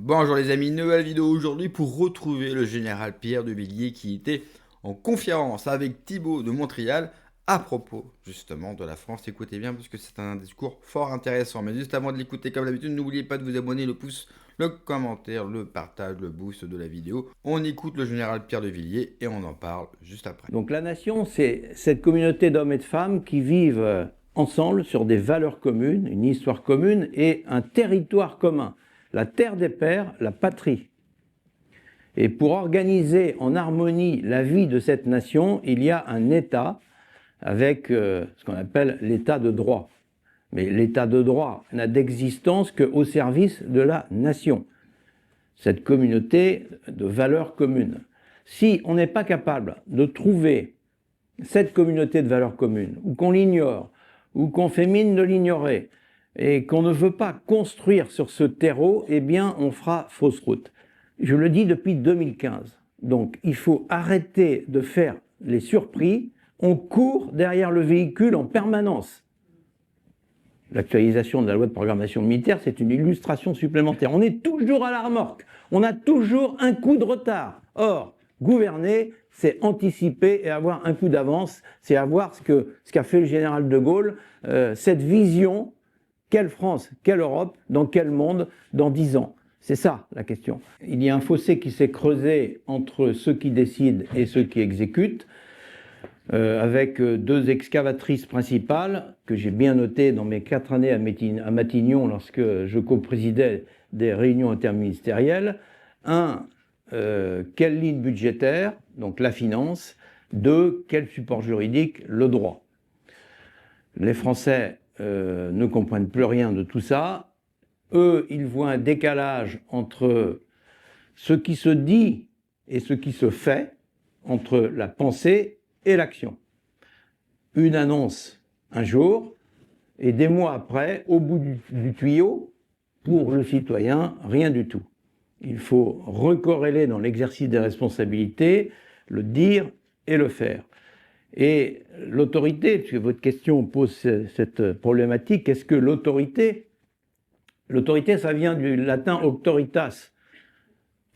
Bonjour les amis, nouvelle vidéo aujourd'hui pour retrouver le général Pierre de Villiers qui était en conférence avec Thibault de Montréal à propos justement de la France. Écoutez bien parce que c'est un discours fort intéressant. Mais juste avant de l'écouter comme d'habitude, n'oubliez pas de vous abonner, le pouce, le commentaire, le partage, le boost de la vidéo. On écoute le général Pierre de Villiers et on en parle juste après. Donc la nation, c'est cette communauté d'hommes et de femmes qui vivent ensemble sur des valeurs communes, une histoire commune et un territoire commun. La terre des pères, la patrie. Et pour organiser en harmonie la vie de cette nation, il y a un État avec ce qu'on appelle l'État de droit. Mais l'État de droit n'a d'existence qu'au service de la nation, cette communauté de valeurs communes. Si on n'est pas capable de trouver cette communauté de valeurs communes, ou qu'on l'ignore, ou qu'on fait mine de l'ignorer, et qu'on ne veut pas construire sur ce terreau, eh bien on fera fausse route. Je le dis depuis 2015. Donc il faut arrêter de faire les surpris. On court derrière le véhicule en permanence. L'actualisation de la loi de programmation militaire, c'est une illustration supplémentaire. On est toujours à la remorque. On a toujours un coup de retard. Or, gouverner, c'est anticiper et avoir un coup d'avance. C'est avoir ce qu'a fait le général de Gaulle, cette vision, quelle France, quelle Europe, dans quel monde, dans 10 ans. C'est ça la question. Il y a un fossé qui s'est creusé entre ceux qui décident et ceux qui exécutent, avec deux excavatrices principales que j'ai bien notées dans mes 4 années à Matignon lorsque je coprésidais des réunions interministérielles. Un, quelle ligne budgétaire, donc la finance. 2, quel support juridique, le droit. Les Français ne comprennent plus rien de tout ça. Eux, ils voient un décalage entre ce qui se dit et ce qui se fait, entre la pensée et l'action. Une annonce un jour, et des mois après, au bout du tuyau, pour le citoyen, rien du tout. Il faut recorréler dans l'exercice des responsabilités, le dire et le faire. Et l'autorité, puisque votre question pose cette problématique, est-ce que l'autorité, ça vient du latin auctoritas,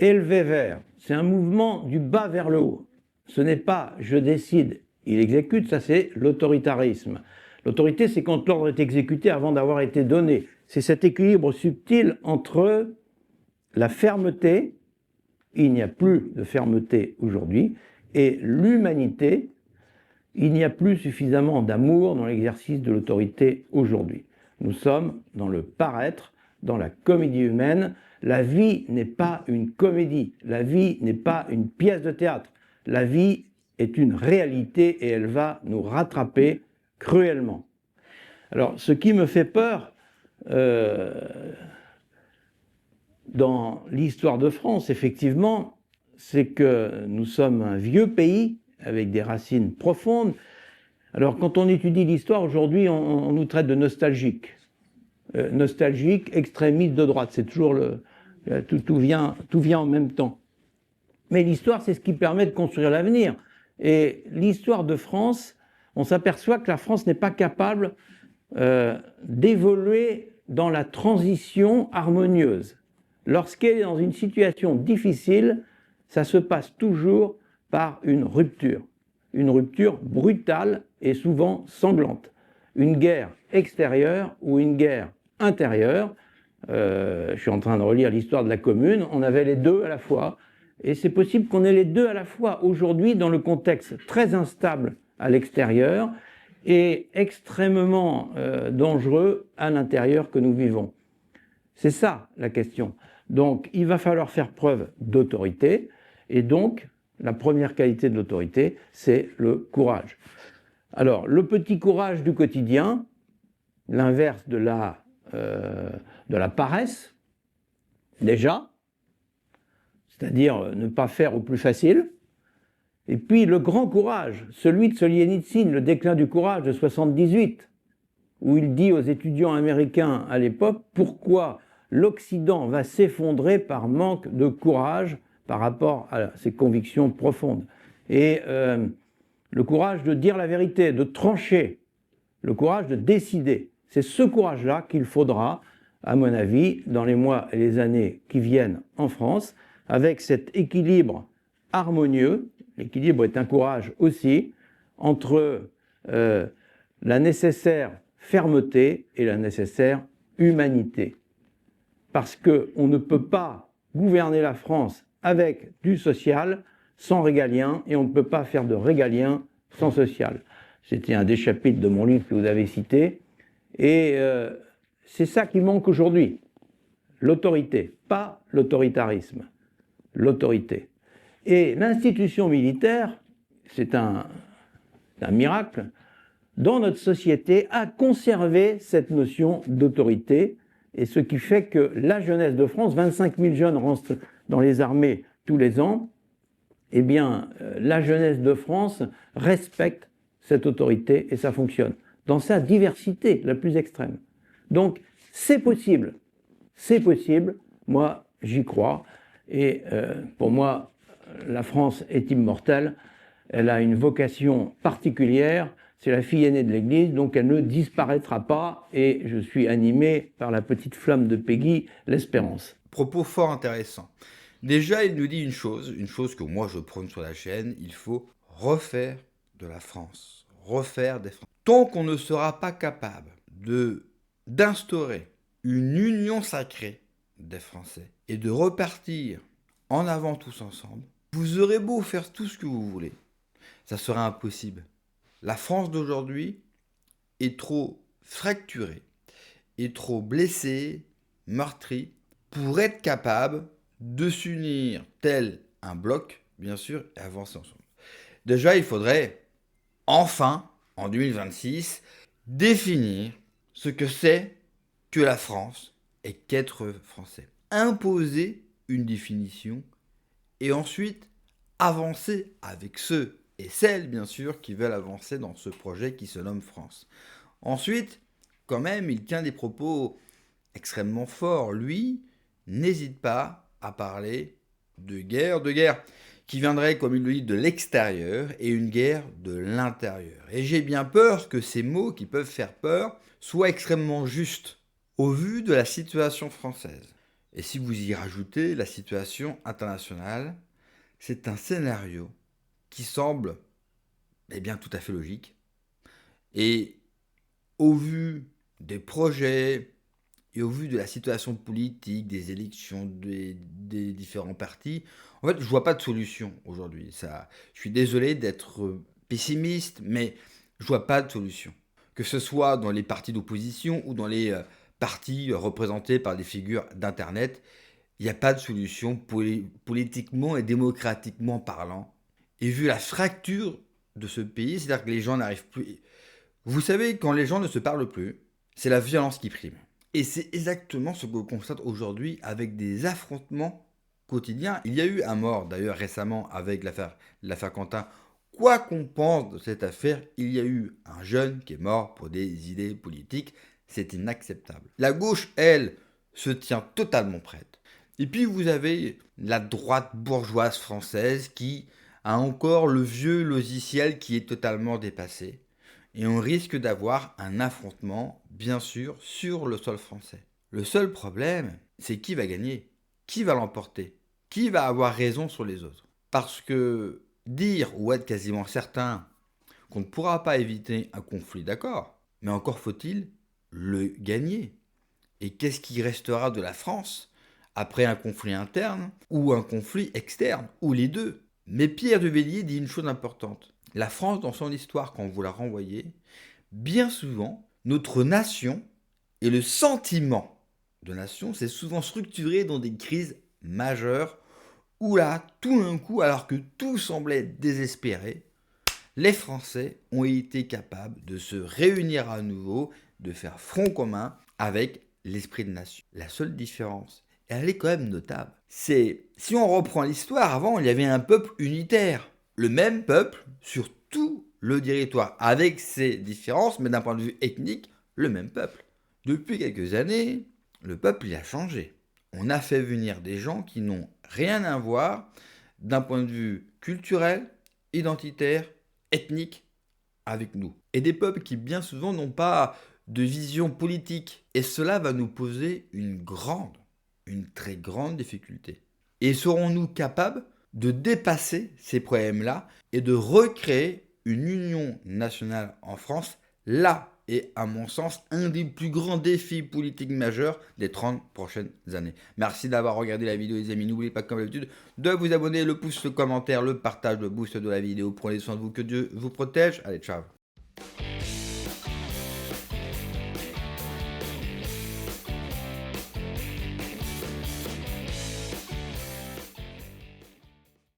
élevé vers, c'est un mouvement du bas vers le haut. Ce n'est pas je décide, il exécute, ça c'est l'autoritarisme. L'autorité, c'est quand l'ordre est exécuté avant d'avoir été donné. C'est cet équilibre subtil entre la fermeté, il n'y a plus de fermeté aujourd'hui, et l'humanité, il n'y a plus suffisamment d'amour dans l'exercice de l'autorité aujourd'hui. Nous sommes dans le paraître, dans la comédie humaine. La vie n'est pas une comédie, la vie n'est pas une pièce de théâtre. La vie est une réalité et elle va nous rattraper cruellement. Alors, ce qui me fait peur dans l'histoire de France, effectivement, c'est que nous sommes un vieux pays avec des racines profondes. Alors, quand on étudie l'histoire, aujourd'hui, on nous traite de nostalgiques. Nostalgiques, extrémistes de droite. C'est toujours tout vient en même temps. Mais l'histoire, c'est ce qui permet de construire l'avenir. Et l'histoire de France, on s'aperçoit que la France n'est pas capable d'évoluer dans la transition harmonieuse. Lorsqu'elle est dans une situation difficile, ça se passe toujours par une rupture brutale et souvent sanglante. Une guerre extérieure ou une guerre intérieure. Je suis en train de relire l'histoire de la Commune, on avait les deux à la fois. Et c'est possible qu'on ait les deux à la fois aujourd'hui dans le contexte très instable à l'extérieur et extrêmement dangereux à l'intérieur que nous vivons. C'est ça la question. Donc il va falloir faire preuve d'autorité et donc la première qualité de l'autorité, c'est le courage. Alors le petit courage du quotidien, l'inverse de la paresse, déjà, c'est-à-dire ne pas faire au plus facile. Et puis le grand courage, celui de Solzhenitsyn, le déclin du courage de 78, où il dit aux étudiants américains à l'époque pourquoi l'Occident va s'effondrer par manque de courage par rapport à ses convictions profondes. Et le courage de dire la vérité, de trancher, le courage de décider. C'est ce courage-là qu'il faudra à mon avis, dans les mois et les années qui viennent en France, avec cet équilibre harmonieux. L'équilibre est un courage aussi, entre la nécessaire fermeté et la nécessaire humanité. Parce qu'on ne peut pas gouverner la France avec du social sans régalien, et on ne peut pas faire de régalien sans social. C'était un des chapitres de mon livre que vous avez cité, et c'est ça qui manque aujourd'hui. L'autorité, pas l'autoritarisme, l'autorité. Et l'institution militaire, c'est un miracle, dans notre société, a conservé cette notion d'autorité, et ce qui fait que la jeunesse de France, 25 000 jeunes rentrent dans les armées tous les ans, eh bien, la jeunesse de France respecte cette autorité et ça fonctionne, dans sa diversité la plus extrême. Donc, c'est possible, moi j'y crois, et pour moi, la France est immortelle, elle a une vocation particulière, c'est la fille aînée de l'Église, donc elle ne disparaîtra pas, et je suis animé par la petite flamme de Peggy, l'espérance. Propos fort intéressant. Déjà, il nous dit une chose que moi je prône sur la chaîne, il faut refaire de la France, refaire des Français. Tant qu'on ne sera pas capable d'instaurer une union sacrée des Français et de repartir en avant tous ensemble, vous aurez beau faire tout ce que vous voulez, ça sera impossible. La France d'aujourd'hui est trop fracturée, est trop blessée, meurtrie, pour être capable de s'unir tel un bloc, bien sûr, et avancer ensemble. Déjà, il faudrait enfin, en 2026, définir ce que c'est que la France et qu'être français. Imposer une définition et ensuite avancer avec ceux et celles, bien sûr, qui veulent avancer dans ce projet qui se nomme France. Ensuite, quand même, il tient des propos extrêmement forts. Lui n'hésite pas à parler de guerre qui viendrait, comme il le dit, de l'extérieur et une guerre de l'intérieur. Et j'ai bien peur que ces mots qui peuvent faire peur soient extrêmement justes au vu de la situation française. Et si vous y rajoutez la situation internationale, c'est un scénario qui semble tout à fait logique. Et au vu des projets et au vu de la situation politique, des élections, des différents partis, en fait, je vois pas de solution aujourd'hui. Je suis désolé d'être pessimiste, mais je vois pas de solution. Que ce soit dans les partis d'opposition ou dans les partis représentés par des figures d'Internet, il n'y a pas de solution politiquement et démocratiquement parlant. Et vu la fracture de ce pays, c'est-à-dire que les gens n'arrivent plus... Vous savez, quand les gens ne se parlent plus, c'est la violence qui prime. Et c'est exactement ce que l'on constate aujourd'hui avec des affrontements quotidiens. Il y a eu un mort d'ailleurs récemment avec l'affaire Quentin. Quoi qu'on pense de cette affaire, il y a eu un jeune qui est mort pour des idées politiques. C'est inacceptable. La gauche, elle, se tient totalement prête. Et puis vous avez la droite bourgeoise française qui a encore le vieux logiciel qui est totalement dépassé. Et on risque d'avoir un affrontement, bien sûr, sur le sol français. Le seul problème, c'est qui va gagner, qui va l'emporter, qui va avoir raison sur les autres. Parce que dire ou être quasiment certain qu'on ne pourra pas éviter un conflit, d'accord, mais encore faut-il le gagner. Et qu'est-ce qui restera de la France après un conflit interne ou un conflit externe, ou les deux? Mais Pierre de Villiers dit une chose importante. La France, dans son histoire, quand vous la renvoyez, bien souvent, notre nation et le sentiment de nation, c'est souvent structuré dans des crises majeures où là, tout d'un coup, alors que tout semblait désespéré, les Français ont été capables de se réunir à nouveau, de faire front commun avec l'esprit de nation. La seule différence, et elle est quand même notable, c'est, si on reprend l'histoire, avant, il y avait un peuple unitaire. Le même peuple sur tout le territoire, avec ses différences, mais d'un point de vue ethnique, le même peuple. Depuis quelques années, le peuple il a changé. On a fait venir des gens qui n'ont rien à voir d'un point de vue culturel, identitaire, ethnique avec nous. Et des peuples qui bien souvent n'ont pas de vision politique. Et cela va nous poser une très grande difficulté. Et serons-nous capables de dépasser ces problèmes-là et de recréer une union nationale en France? Là est, à mon sens, un des plus grands défis politiques majeurs des 30 prochaines années. Merci d'avoir regardé la vidéo, les amis. N'oubliez pas, comme d'habitude, de vous abonner, le pouce, le commentaire, le partage, le boost de la vidéo. Prenez soin de vous, que Dieu vous protège. Allez, ciao.